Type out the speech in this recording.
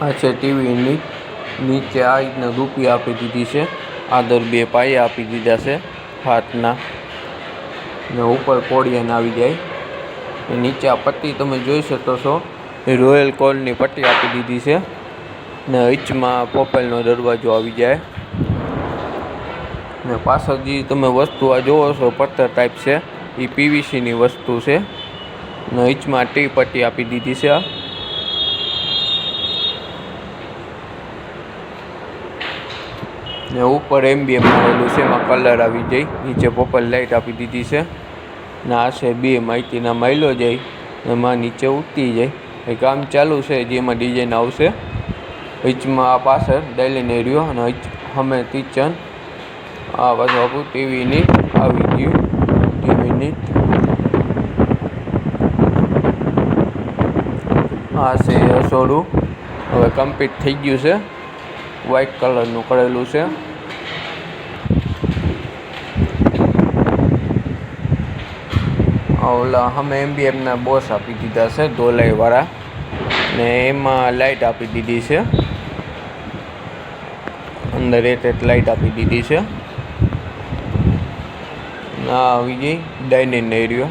આ છે ટીવીની નીચે આ રીતના રૂપી આપી દીધી છે, આગળ બે પાયા આપી દીધા છે હાથના, ને ઉપર કોડિયન આવી જાય. નીચે આ પટ્ટી તમે જોઈ શકો છો, એ રોયલ કોલની પટ્ટી આપી દીધી છે, ને વચમાં પોપલનો દરવાજો આવી જાય. ને પાછળ જે તમે વસ્તુ આ જોવો છો પથ્થર ટાઈપ છે, એ પીવીસીની વસ્તુ છે, ને વચમાં ટી પટ્ટી આપી દીધી છે. ને ઉપર એમ્બિયમ મારેલું છે, એમાં કલર આવી જાય. નીચે પોપલ લાઇટ આપી દીધી છે, ને આ છે બે માહિતીના માઇલો જાય, એમાં નીચે ઉતરી જાય. એ કામ ચાલુ છે, જેમાં ડિઝાઇન આવશે. વચમાં આ પાછળ ડાઇનિંગ એરિયો, અને અમે કિચન. આ બધું આપણું ટીવીની આવી ગયું. ટીવીની આ છે રસોડું, હવે કમ્પ્લીટ થઈ ગયું છે. વ્હાઇટ કલરનું કરેલું છે. ઓલા અમે એમબીએમના બોસ આપી દીધા છે ધોલાઈવાળા, ને એમાં લાઇટ આપી દીધી છે, અંદર એક લાઇટ આપી દીધી છે. ના આવી ગઈ ડાઇનિંગ એરિયો.